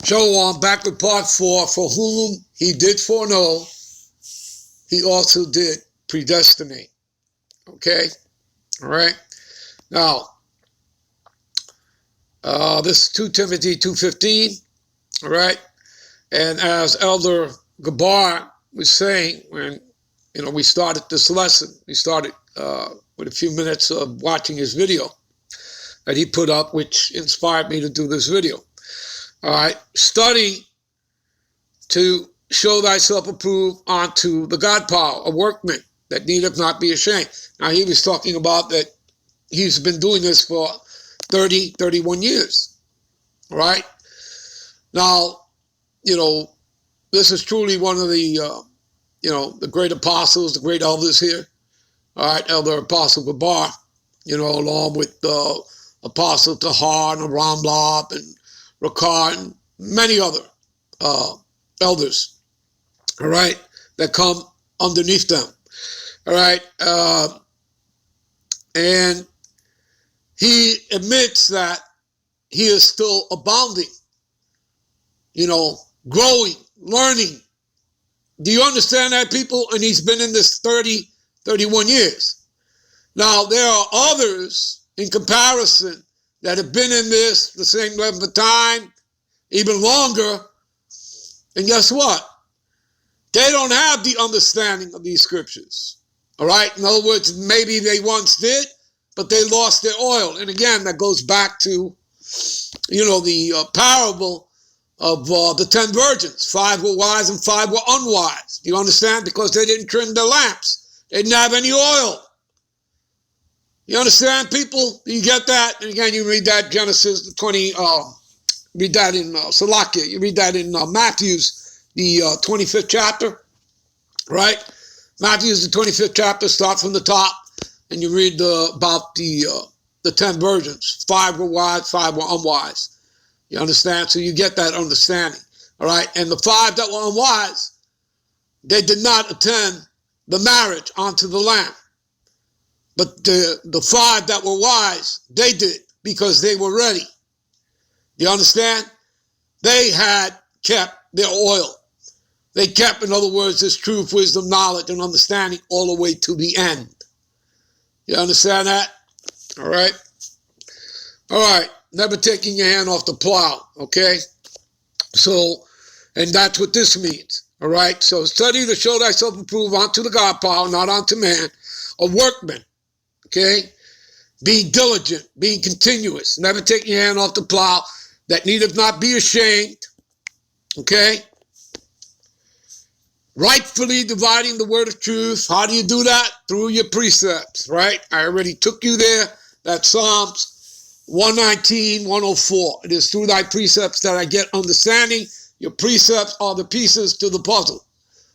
Shalom, back with part 4. For whom he did foreknow, he also did predestinate. Okay? All right? Now, this is 2 Timothy 2:15. All right? And as Elder Gabar was saying when, we started this lesson, we started with a few minutes of watching his video that he put up, which inspired me to do this video. All right, study to show thyself approved unto the God power, a workman that needeth not be ashamed. Now, he was talking about that he's been doing this for 31 years. All right. Now, this is truly one of the, the great apostles, the great elders here. All right, Elder Apostle Gabar, along with Apostle Tahar and Ramlab and Rakar and many other elders, all right, that come underneath them, all right, and he admits that he is still abounding, growing, learning. Do you understand that, people? And he's been in this 31 years. Now, there are others in comparison that have been in this the same length of time, even longer, and guess what? They don't have the understanding of these scriptures, all right? In other words, maybe they once did, but they lost their oil. And again, that goes back to, the parable of the 10 virgins. 5 were wise and 5 were unwise. Do you understand? Because they didn't trim their lamps. They didn't have any oil. You understand, people? You get that? And again, you read that Genesis 20, read that in Salakia. You read that in Matthew's, the 25th chapter, right? Matthew's, the 25th chapter, start from the top, and you read about the 10 virgins. 5 were wise, 5 were unwise. You understand? So you get that understanding, all right? And the 5 that were unwise, they did not attend the marriage unto the Lamb. But the 5 that were wise, they did, because they were ready. You understand? They had kept their oil. They kept, in other words, this truth, wisdom, knowledge, and understanding all the way to the end. You understand that? All right? All right. Never taking your hand off the plow, okay? So, and that's what this means, all right? So study to show thyself approved unto the God power, not unto man, a workman, okay? Being diligent, being continuous, never taking your hand off the plow, that needeth not be ashamed, okay? Rightfully dividing the word of truth. How do you do that? Through your precepts, right? I already took you there. That's Psalms 119, 104. It is through thy precepts that I get understanding. Your precepts are the pieces to the puzzle.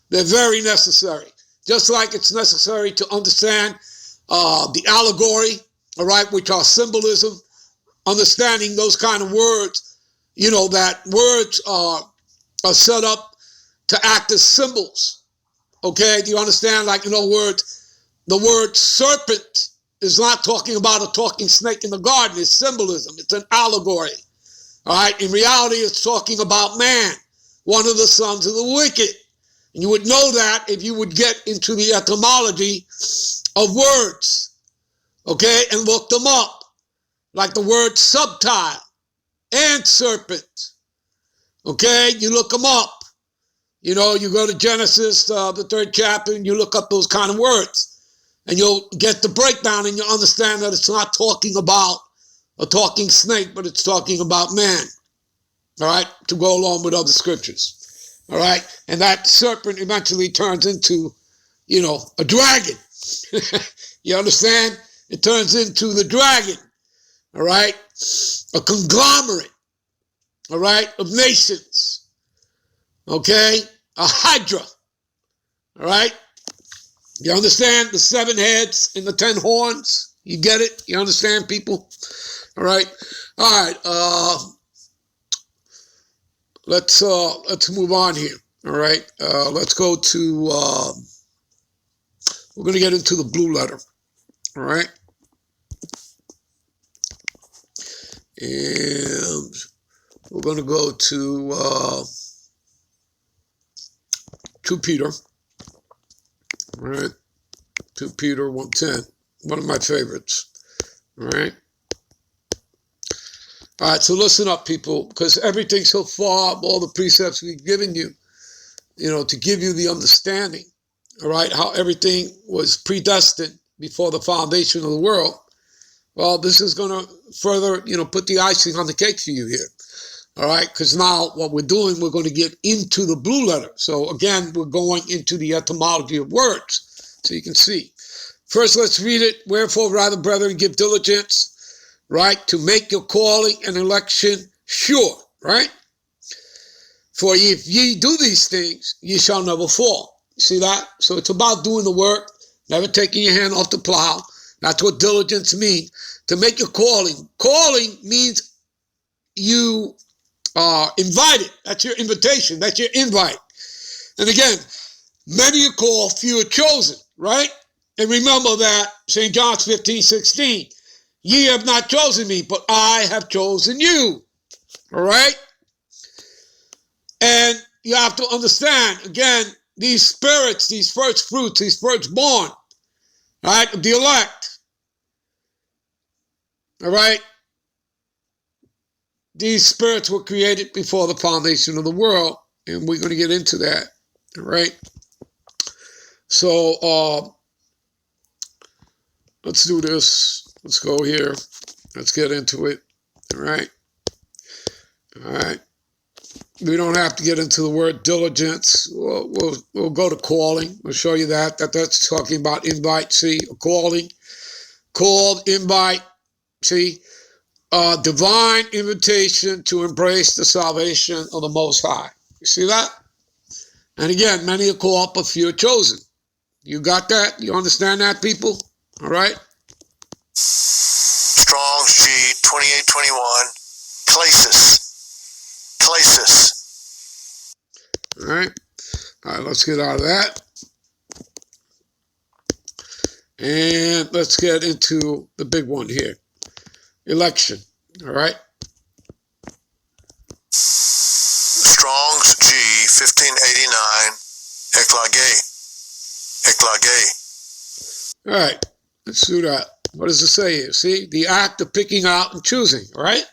They're very necessary. Just like it's necessary to understand the allegory, all right, which are symbolism, understanding those kind of words, that words are set up to act as symbols. Okay, do you understand? Like, in other words, the word serpent is not talking about a talking snake in the garden. It's symbolism. It's an allegory. All right. In reality, it's talking about man, one of the sons of the wicked. And you would know that if you would get into the etymology of words, okay, and look them up, like the word subtile and serpent. Okay, you look them up. You go to Genesis, the 3rd chapter, and you look up those kind of words. And you'll get the breakdown, and you'll understand that it's not talking about a talking snake, but it's talking about man, all right, to go along with other scriptures, all right? And that serpent eventually turns into, a dragon. You understand? It turns into the dragon, all right? A conglomerate, all right, of nations, okay? A hydra, all right? You understand? The 7 heads and the 10 horns. You get it? You understand, people? All right. All right. Let's move on here. All right. Let's go to, we're going to get into the blue letter. All right. And we're going to go to 2 Peter. All right. 2 Peter 1:10. One of my favorites. All right. All right, so listen up, people, because everything so far, all the precepts we've given you, to give you the understanding, all right, how everything was predestined before the foundation of the world. Well, this is going to further, put the icing on the cake for you here, all right, because now what we're doing, we're going to get into the blue letter. So again, we're going into the etymology of words, so you can see. First, let's read it. Wherefore, rather, brethren, give diligence, right, to make your calling and election sure, right? For if ye do these things, ye shall never fall. See that? So it's about doing the work, never taking your hand off the plow. That's what diligence means. To make your calling. Calling means you are invited. That's your invitation. That's your invite. And again, many are called, few are chosen, right? And remember that St. John 15:16. Ye have not chosen me, but I have chosen you. All right? And you have to understand, again, these spirits, these first fruits, these firstborn, right, of the elect. All right? These spirits were created before the foundation of the world, and we're going to get into that. All right? So, let's do this. Let's go here. Let's get into it. All right. All right. We don't have to get into the word diligence. We'll go to calling. We'll show you that's talking about invite. See, calling, called, invite. See, divine invitation to embrace the salvation of the Most High. You see that? And again, many are called, but few are chosen. You got that? You understand that, people? All right. Strong's G 2821. Klesis. All right. All right, let's get out of that. And let's get into the big one here. Election. All right. Strong's G 1589. Eklage. All right. Let's do that. What does it say here? See, the act of picking out and choosing, right?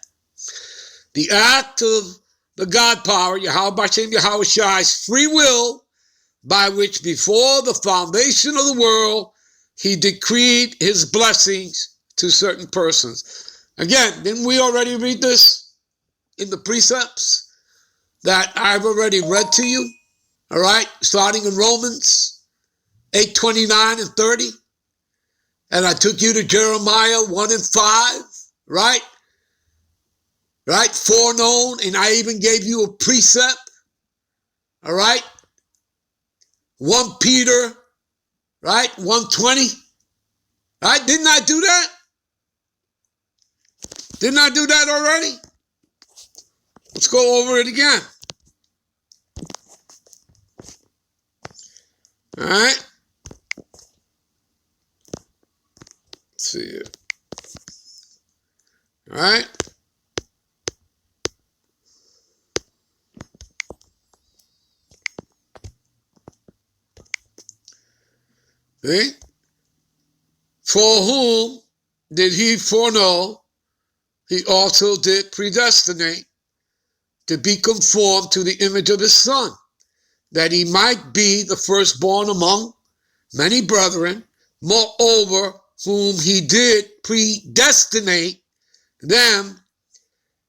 The act of the God power, Yahweh B'Shem Yahweh Shai's free will, by which before the foundation of the world, he decreed his blessings to certain persons. Again, didn't we already read this in the precepts that I've already read to you? All right, starting in Romans 8:29 and 30. And I took you to Jeremiah 1 and 5, right? Right? Foreknown, and I even gave you a precept, all right? 1 Peter, right? 1:20, right? Didn't I do that? Didn't I do that already? Let's go over it again. All right? Let's see it. All right? See? For whom did he foreknow, he also did predestinate to be conformed to the image of his Son, that he might be the firstborn among many brethren. Moreover, whom he did predestinate, them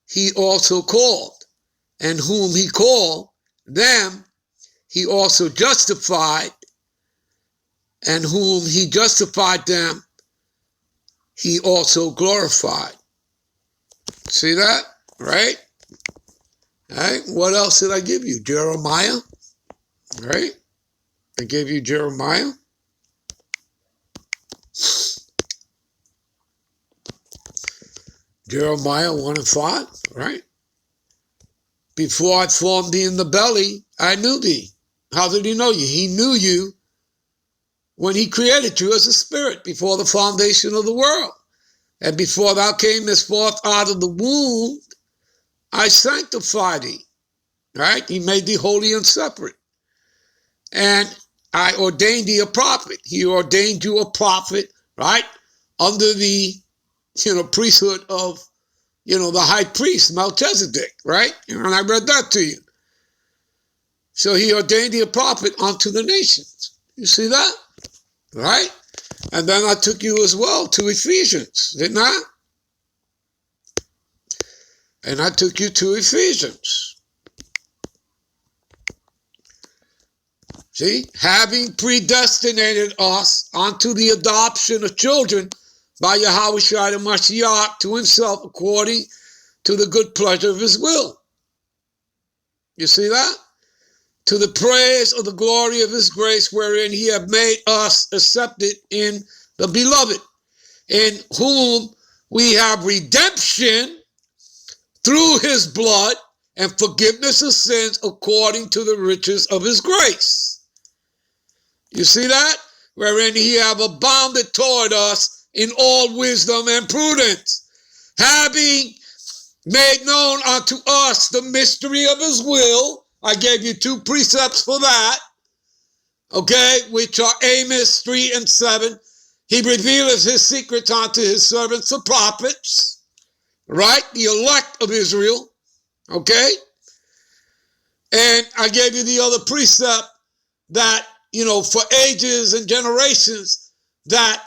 he also called. And whom he called, them he also justified. And whom he justified, them he also glorified. See that? Right? Right? What else did I give you? Jeremiah. Right? I gave you Jeremiah. Jeremiah 1 and 5. Right? Before I formed thee in the belly, I knew thee. How did he know you? He knew you when he created you as a spirit before the foundation of the world. And before thou camest forth out of the womb, I sanctify thee, right? He made thee holy and separate. And I ordained thee a prophet. He ordained you a prophet, right? Under the, priesthood of, the high priest, Melchizedek, right? And I read that to you. So he ordained thee a prophet unto the nations. You see that? Right? And then I took you as well to Ephesians, didn't I? And I took you to Ephesians. See? Having predestinated us unto the adoption of children by Yahweh Shai the Mashiach to himself according to the good pleasure of his will. You see that? To the praise of the glory of his grace, wherein he hath made us accepted in the beloved, in whom we have redemption through his blood and forgiveness of sins according to the riches of his grace. You see that? Wherein he have abounded toward us in all wisdom and prudence, having made known unto us the mystery of his will. I gave you 2 precepts for that, okay, which are Amos 3 and 7. He revealeth his secrets unto his servants, the prophets, right, the elect of Israel, okay? And I gave you the other precept that, for ages and generations, that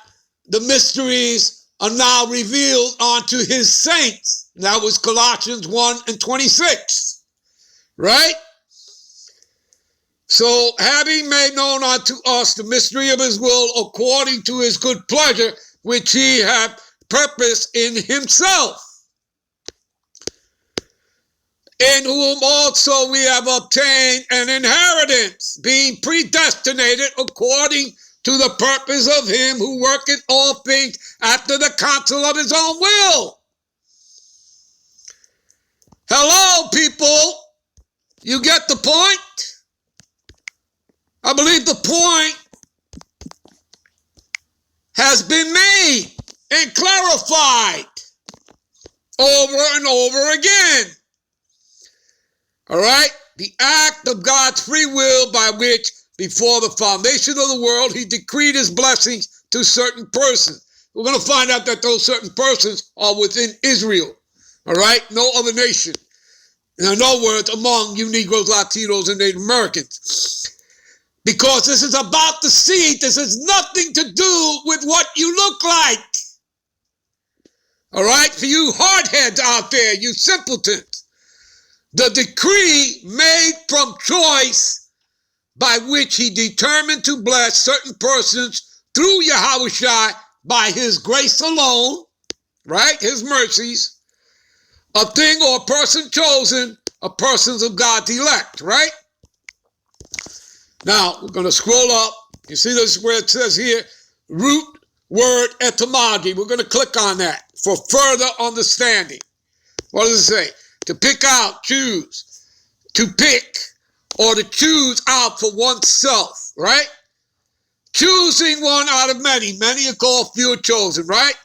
the mysteries are now revealed unto his saints. That was Colossians 1 and 26, right? So, having made known unto us the mystery of his will according to his good pleasure, which he hath purposed in himself, in whom also we have obtained an inheritance, being predestinated according to the purpose of him who worketh all things after the counsel of his own will. Hello, people. You get the point? I believe the point has been made and clarified over and over again. All right? The act of God's free will by which, before the foundation of the world, he decreed his blessings to certain persons. We're going to find out that those certain persons are within Israel. All right? No other nation. In other words, among you Negroes, Latinos, and Native Americans. Because this is about the seed. This has nothing to do with what you look like. All right? For you hardheads out there, you simpletons. The decree made from choice by which he determined to bless certain persons through Yahweh Shai by his grace alone, right? His mercies. A thing or a person chosen, a persons of God's elect, right? Now, we're going to scroll up. You see this where it says here, root word etymology. We're going to click on that for further understanding. What does it say? To pick out, choose. To pick or to choose out for oneself, right? Choosing one out of many. Many are called, few are chosen, right?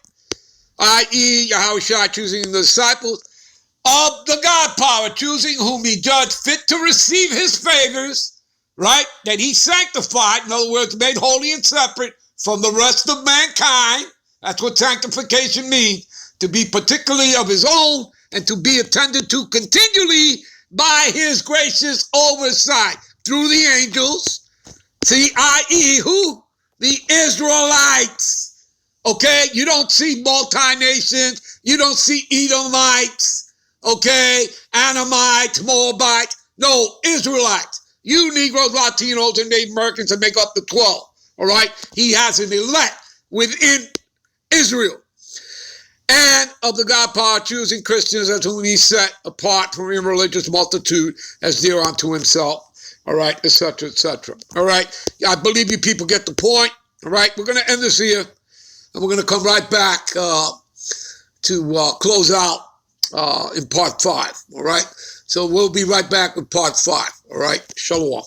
I.e., Yahweh Shai choosing the disciples of the God power, choosing whom he judged fit to receive his favors, right, that he sanctified, in other words, made holy and separate from the rest of mankind. That's what sanctification means, to be particularly of his own and to be attended to continually by his gracious oversight through the angels. See, i.e., who? The Israelites. Okay, you don't see multi-nations, you don't see Edomites, okay, Anamites, Moabites. No, Israelites. You Negroes, Latinos, and Native Americans that make up the 12, all right? He has an elect within Israel. And of the God power choosing Christians as whom he set apart from irreligious multitude as dear unto himself, all right, etc., etc. All right, I believe you people get the point, all right? We're going to end this here, and we're going to come right back to close out in part 5, all right? So we'll be right back with part 5, all right? Shalom.